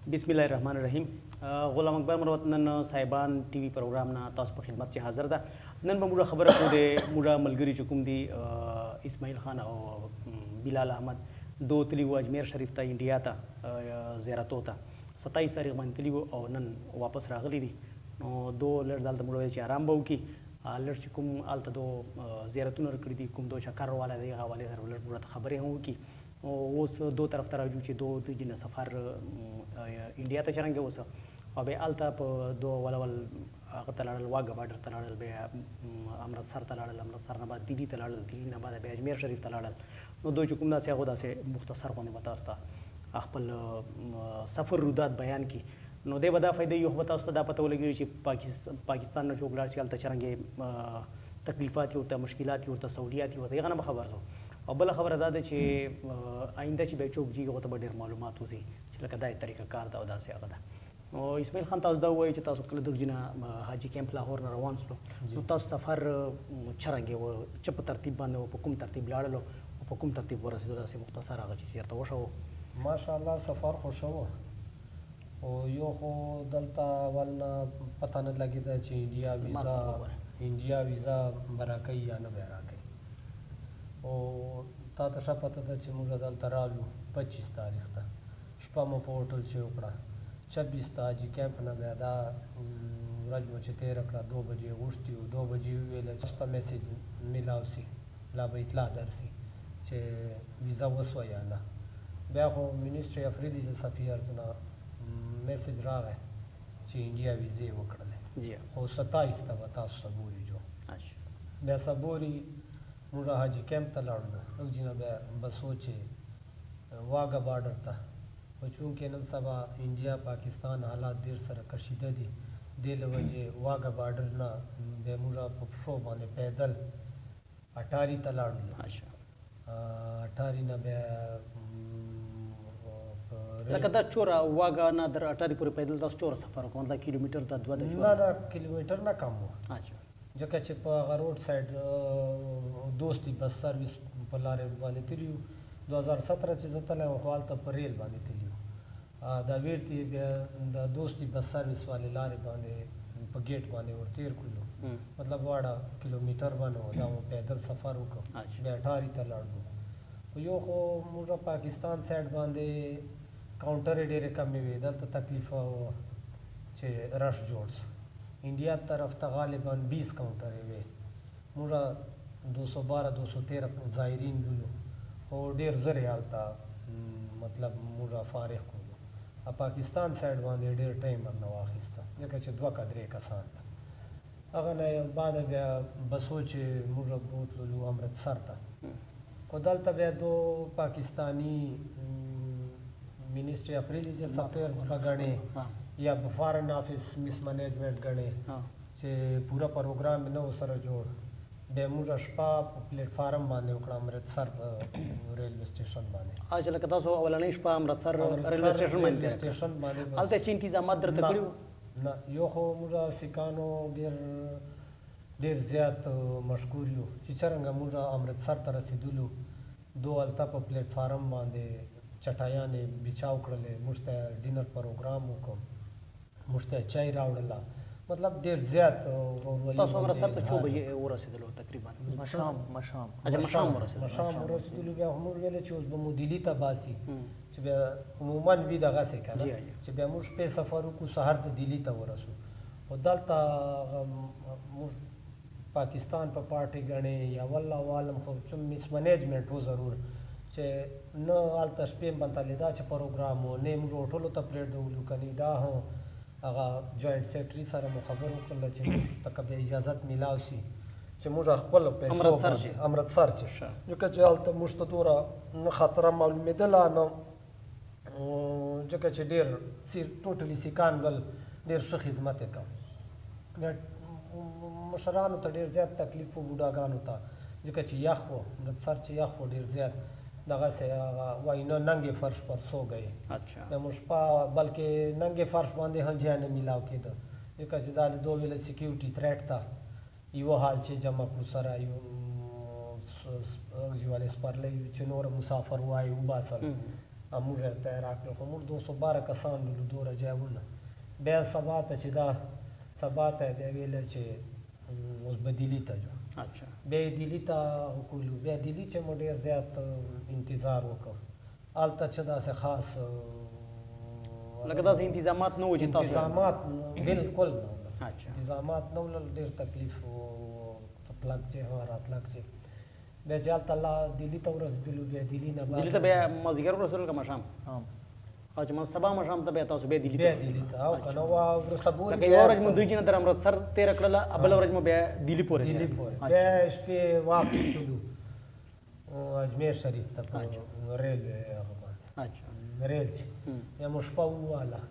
बिस्मिल्लाह रहमान रहीम। गुलाम अकबर मरवतन साहिबान TV programme ना तास पर खिदमत चे हाजिर दा नन बमुड़ा खबर को दे मुड़ा मलगरी चुकुम दी इस्माइल खान और बिलाल अहमद दो तलीगो अजमेर शरीफ ता इंडिया ता ज़ियारत होता 27 तारीख में तलीगो और नन वापस रागली दी दो लड़ दाल मुड़ा चे आराम बहु की लड़ चुकुम आलता दो ज़ियारतुन रखड़ी दी कुम दो शकार वाला दे वाले लड़ मुड़ा खबरें हों की उस दो तरफ तराजू चे दो जिन सफ़र इंडिया ते चरंगे उस अबे आलता दो वाला तलाड़ल वाघा बॉर्डर तलाड़ल बे अमृतसर तलाड़ल अमृतसर नबाद दिल्ली तलाड़ल दिल्ली नबाद बे अजमेर शरीफ तलाड़ल नो दो चुकुमदा से खुदा से मुख्तसर होने बताता अखपल सफ़र रुदात बयान की नो दे बदा फ़ायदे यो बता उस्ता दा पता लगी कि पाकिस्तान में चोकलार से आलता चरंगे तकलीफ़ात होता मुश्किलात होता सहूलियात होता ये गाना खबर हो और बला खबर अदा दे चे आइंदा ची बेचोक जी को तो बड़े मालूमात हुई चला कदा तरीका कार दा उदा से अदा और इस्माइल खान ताज़ दा हुआ है ताज़ कल दुख जिना हाजी कैंप लाहौर न रवान सलो तो ताज़ सफ़र चरंगे वो चप तरतीब बांधे वो पुकुम तरतीब लाड़ लो वो पुकुम तरतीब वो रसीदों से मुख्तसर आगा चीज़ तो वो शो माशाअल्लाह सफ़र खुश हो और यो हो दलता वालना पता न लगी था ची इंडिया वीज़ा बरा कई या न बरा कई और तातशा पता था ची मुझे दलता रालू 25 तारीख था शपामो पोर्टल चे उकड़ा 26 ताजी कैंप न बैदा राजू चे 13 2 बजे उठती हो 2 बजे वेले चस्ता मैसेज मिलावसी लाभ इतला दरसी चे वीज़ा वसवाया ना Baikho ministry of religious affairs ना मैसेज रहा है चे इंडिया वीज़े वकड़ले जी हो 27 तब बता सबूरी जो अच्छा मैं सबूरी मुझा हाजी कैंप तलाड़ना अग जिना बे बसोचे वाघा बॉर्डर था चूँकि नन सबा इंडिया पाकिस्तान हालात देर सर कशीदा दी दिल वजह वाघा बॉर्डर ना बे मुझा शो बांधे पैदल अटारी तलाड़ू अच्छा अटारी ना बे लकदा चोरा वागा ना दर अटारी पूरे पैदल 10 चोरा सफर को मतलब किलोमीटर दा 2 ना किलोमीटर ना कम हुआ अच्छा जका चे रोड साइड दोस्ती बस सर्विस पलारे बाने तिरियो 2017 चे जतले हाल त रेल बाने तिरियो दा वेरती दा दोस्ती बस सर्विस वाले लारे बाने गेट बाने और 13 किलो मतलब वाड़ा किलोमीटर बनो दा पैदल सफर को बैठारी तलाड़ो यो हो मुझा पाकिस्तान साइड बांधे काउंटर डेरे कम में वेदल तो तकलीफ चे रश जोड्स इंडिया तरफ त गालिबन 20 काउंटर है वे मुझा 212 213 ज़ायरीन दुलो और डेर ज़रे आलता मतलब मुझा फारिग को अब पाकिस्तान साइड बांधे डेर टाइम बरना वाखिस्ता ये कचे द्वा कदरे कसान अगर न बाद बसो चे मुझा बहुत लो अमृतसर था को दल तब दो Pakistani ministry of religious affairs बगणे या फॉरेन ऑफिस मिसमैनेजमेंट गणे चे पूरा प्रोग्राम न सर जोड़ बेमुरा शपा प्लेटफार्म बांधे उकड़ा अमृतसर रेलवे स्टेशन बांधे आज लगता सो अवलाने शपा अमृतसर रेलवे स्टेशन बांधे अलते चीन की जमात दर तकड़ी ना यो हो मुरा सिकानो देर ज़्यादा मशकूरियो चिचरंगा मुरा अमृतसर तरह से दुलू दो अलता पर प्लेटफार्म बांधे चटाया ने बिछाव करले मुश्ता डिनर प्रोग्राम को मुश्ता चाय रावड़ला मतलब देर ज़्यादा तो सोमरा सर तो 4 बजे और से दलो तकरीबन मशाम अच्छा मशाम और से दलो बे हम वेले चोज बमु दिल्ली तबासी चबे उमूमन भी दगा से का चबे मुश पे सफर को शहर तो दिल्ली त वरसु और दलता पाकिस्तान पर पार्टी गणे या वल्ला वालम खो मिसमैनेजमेंट हो ज़रूर चे न आलता स्पेम बनता लेदा चे प्रोग्राम हो नेम रोटोलो त प्लेट दो कनी दा हो आगा जॉइंट सेक्रेटरी सारा मुखबर कर चे तक बे इजाजत मिलावसी चे मुझा खपल पे अमृतसर चे जो के चे आलता मुस्तदोरा न खतरा मालूम दला न जो के चे देर सी टोटली सिकान गल देर श खिदमत का मशरान त देर ज्यादा तकलीफ बुढ़ा गान होता जो के चे याखो अमृतसर चे याखो देर ज्यादा दगा से वही न नंगे फर्श पर सो गए अच्छा मैं मुश्पा बल्कि नंगे फर्श बांधे हम जाने मिलाव के तो ये कैसे दाल 2 वेले सिक्योरिटी थ्रेट था यो हाल से जमा को सरा यो वाले स्परले चुनोर मुसाफर हुआ है उबासल موږ یې ته راکړل خو موږ 212 کسان لولو دوره جایونه بیا سبا ته چې دا سبا ته بیا ویله چې اوس به دلی ته ځو اچھا بیا یې دلی ته وکړلو بیا دلی چې مو ډېر زیات انتظار وکړ هلته چې داسې خاص لکه داسې انتظامات نه وو چې تاسو انتظامات بالکل نه وو اچھا انتظامات نه ول ډېر تکلیف تلک چې راتلک چې بیا چې هلته الله دلی ته ورسېدلو بیا دلی نه دلی ته بیا مازدیګر ورسېدل که ماښام او چې سبا ماښام ته بیا تاسو بیا دلی بیا دلی ته او که نه وروسته بورې لکه یوه ورځ مو دوی چې نه تر امرتسر تېره کړله بله ورځ مو بیا دلی پورې دلی پورې بیا شپې واپس تلو اجمیر شریف ته په ریلوې هغه باندې اچھا ریل چې بیا مو شپه وواله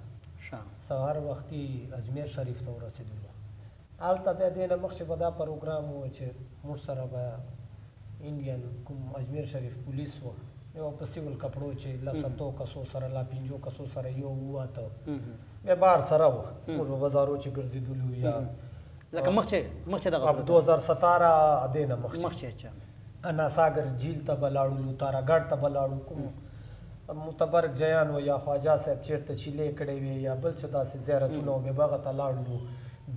ښه سهار وختي اجمیر شریف ته ورسېدلو هلته بیا دې نه مخکې به دا پروګرام و چې موږ سره به انډین کوم اجمیر شریف پولیس و یو په سیول کپړو چې لساتو کسو سره لا 5 کسو سره یو وواته بیا بار سره و موږ په بازارو چې ګرځېدلو یا لکه مخکې دغه اب 2017 دې نه مخکې اچھا اناساګر جیل ته به لاړو تاراګړ ته به لاړو کوم متبرک جیان و یا خواجه صاحب چېرته چیلې کړې وې یا بل څه داسې زیارتونه و بیا به هغه ته لاړو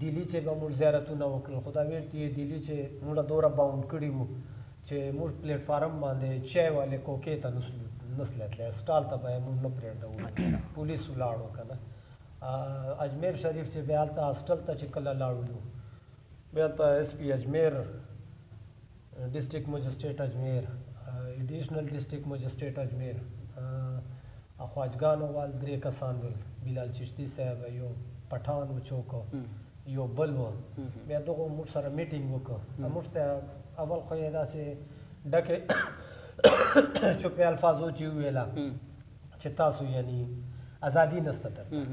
دلی چې به موږ زیارتونه وکړل خو دا ویل چې دلی چې موږ دوره باونډ کړي وو چې موږ پلیټ فارم باندې چای والے کوکې ته نسله تللی سټال ته به یې موږ نه پرېږدو پولیس ولاړو که نه اجمیر شریف چې بیا هلته هاسټل ته چې کله لاړو بیا هلته ایس پي اجمیر ډسټرکټ مجسټریټ اجمیر ایډیشنل ډسټرکټ مجسټریټ اجمیر خواجګانو وال 3 کسان ول بلال چشتي صاحب یو پټان و چوک یو بل و بیا دغه موږ سره میټینګ وکړه موږ ته اول خو یې داسې ډکې چوپې الفاظو چې وویله چې تاسو یعنی ازادي نسته درته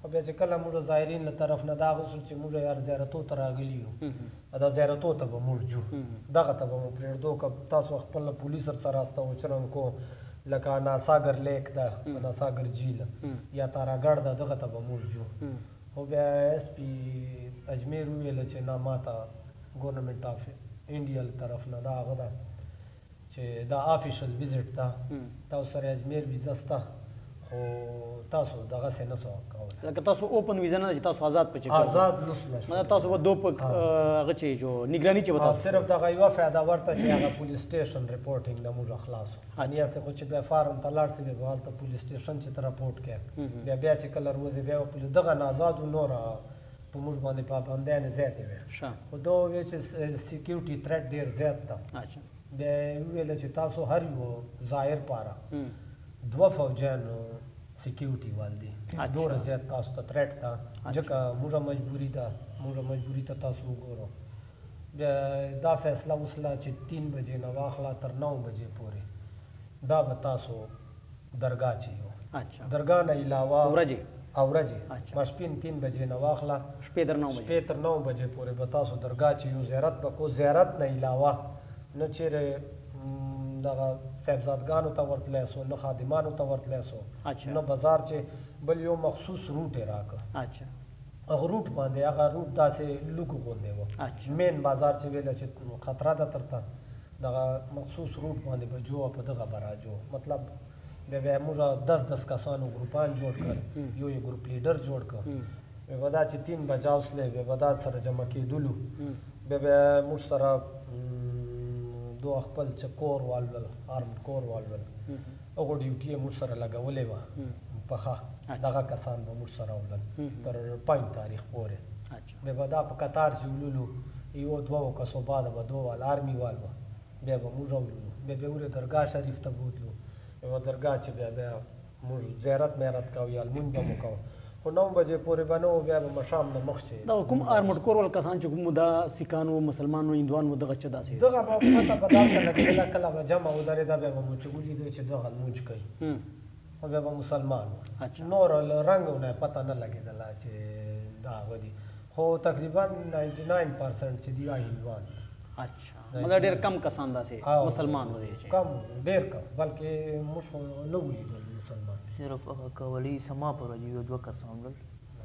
خو بیا چې کله موږ ظاهرین له طرف نه دا غوښتل چې موږ یار زیارتو ته راغلي یو دا زیارتو ته به موږ ځو دغه ته به مو پرېږدو که تاسو خپل پولیس سره استوچرن کو لکه اناساګر لیک ده اناساګر جیل یا تاراګړ ده دغه ته به موږ ځو خو بیا ایس پي اجمیر وویله چې نه ما ته ګورنمنټ اف انډیا له طرف نه دا هغه ده چې دا آفیشل ویزټ ده تاسو سره اجمیر ویزه شته خو تاسو دغسې نه سو کولی لکه تاسو اوپن ویزا نه ده چې تاسو آزاد پچې آزاد نسله شو مطلب تاسو به دو په هغه چې جو نگرانی چې به تاسو صرف دغه یوه فایده ورته چې هغه پولیس سټیشن رپورټینګ نه موږ خلاص وو یعنې هسې خو چې بیا فارم ته لاړ شي بیا به هلته پولیس سټیشن چې ته رپورټ کړې بیا چې کله روزې بیا به دغه نه آزاد و نور په موږ باندې پابندیانې زیاتې وې خو دا وویل چې سیکیورټي تھریټ ډېر زیات ده بیا یې وویله چې تاسو هر یو ظاهر پاره 2 فوجیانو سیکیورټي وال دي دومره زیات تاسو ته تھریټ ده ځکه موږ مجبوري ته تاسو وګورو بیا دا فیصله وسله چې 3 بجې نه واخله تر 9 بجې پورې دا به تاسو درګاه چې یو درګاه نه علاوه ورځې ماسپښین 3 بجې نه واخله شپې تر 9 بجې پورې به تاسو درګاه چې یو زیارت به کو زیارت نه علاوه نه چیرې دغه صاحبزادګانو ته ورتلی سو نه خادمانو ته ورتلی سو نه بازار چې بل یو مخصوص روټ یې راکړه هغه روټ باندې هغه روټ داسې لوکو غوندې و مین بازار چې ویله چې خطره ده ترته دغه مخصوص روټ باندې به جو په دغه به راجو مطلب بیا موږ 10 کسانو ګروپان جوړ کړل یو یې ګروپ لیډر جوړ کړ بیا به دا چې 3 بجه اوسلی بیا به دا سره جمع کېدلو بیا موږ سره دو خپل چې کور والول آرمډ کور والول هغو ډیوټي یې موږ سره لګولې وه پخه دغه کسان به موږ سره ولل تر 5 تاریخ پورې بیا به دا په قطار چې ولولو یو 2 کسو بعده به 2 وال آرمي وال وه بیا به موږ ولولو بیا به ورې درګاه شریف ته بوتلو یوه درګاه چې بیا موږ زیارت میرت کوو یا لمونځ به مو کوو خو 9 بجې پورې به نه و بیا به ماښام نه مخکې دا کوم آرمډ کور ول کسان چې کوم دا سیکان وو مسلمان وو هندوان وو دغه څه داسې دغه به پته به دالته لګېدله کله به جمع ودرېده بیا به مو چې ولیدو چې دغه لمونځ کوي خو بیا به مسلمان وو نور له رنګو نه پته نه لګېدله چې دا هغه دي خو تقریبا 99% چې دي هندوان اچھا مطلب ډېر کم کسان داسې مسلمان و دي کم ډېر کم بلکې موږ خو نه ولیدل مسلمان صرف هغه کولی سما پر یو 2 کسان ول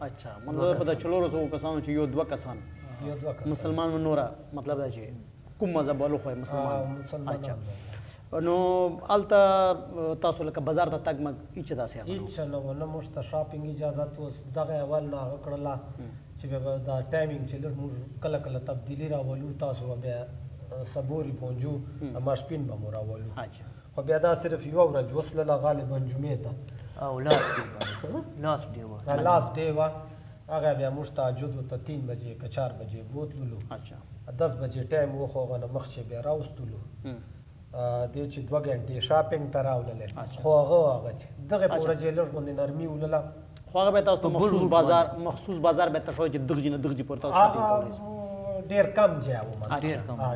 اچھا مطلب په 400 کسانو چې یو 2 کسان مسلمان نورا مطلب دا چې کوم مذهب والو خو مسلمان اچھا نو الته تاسو لکه بازار ته تګ مګ هیڅ داسې هیڅ نه و نه موږ ته شاپینګ اجازت اوس دغه اول نه هغه کړله چې بیا دا ټایمینګ چې لږ موږ کله کله تبدیلي راولو تاسو به بیا سبوري پونجو ماشپین به مو راولو خو بیا دا صرف یوه ورځ وسلله غالبا جمعې ته او لاست ډے وه لاست ډے وه هغه بیا موږ تهجد ته 3 بجې که 4 بجې بوتللو 10 بجې ټایم و خو هغه نه مخکې بیا راوستلو دې چې 2 غنټې شاپینګ ته راوللې خو هغه چې دغه په ورځ یې لږ غوندې نرمي ولله خو هغه به تاسو ته مخصوص بازار به ته شوی چې دغه نه دغه پر تاسو شاپینګ کولی ډیر کم جا وہ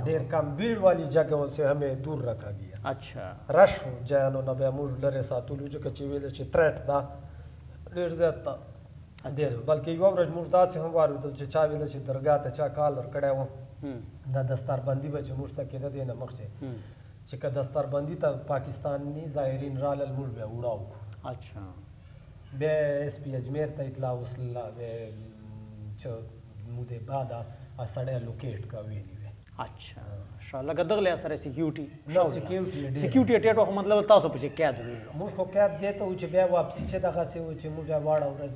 ډیر کم بھیڑ والی جگہوں سے ہمیں دور رکھا گیا اچھا رش جانو نہ بیا موږ لره ساتلو چې کچې ویل چې ترټ دا ډیر زیات تا ډیر بلکې یو ورځ موږ داسې هم واردل چې چا ویل چې درګاه ته چا کالر کړی و دا دستاربندي به چې موږ ته کېده دی نه مخکې چې که دستاربندي ته پاکستانی زائرین رالل موږ بیا وړاو اچھا بیا ایس پی اجمیر ته اطلاع وصله چې موده بعد سړی لوکیټ کا ویلی وی اچھا لکه دغه سره سکیورټي نو سکیورټي ټیټ مطلب تاسو په کې قید ویلو موږ خو قید دی ته چې بیا واپسی چې دغه څه و چې موږ واړه ورځ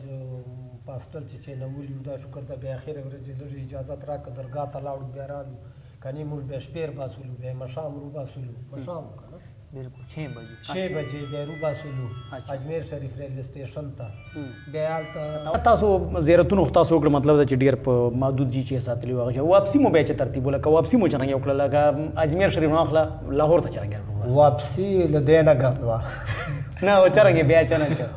پاستل چې نه ولیو دا شکر ته بیا اخر ورځ لږ اجازه راکړه درګاه ته لاړو بیا رالو کني موږ بیا شپیر باسولو بیا مشام رو باسولو مشام کنه بالکل 6 بجې بیا رو باسولو اجمیر شریف ریلوے سټیشن ته بیا هلته تاسو زیارتونو تاسو وکړه مطلب دا چې ډیر په محدود جی چې ساتلی واغه واپسی مو به چې ترتیب ولکه واپسی مو څنګه یو کړه لکه اجمیر شریف نه اخلا لاهور ته چرنګ واپسی لدینه غندوا نه و چرنګ بیا چنه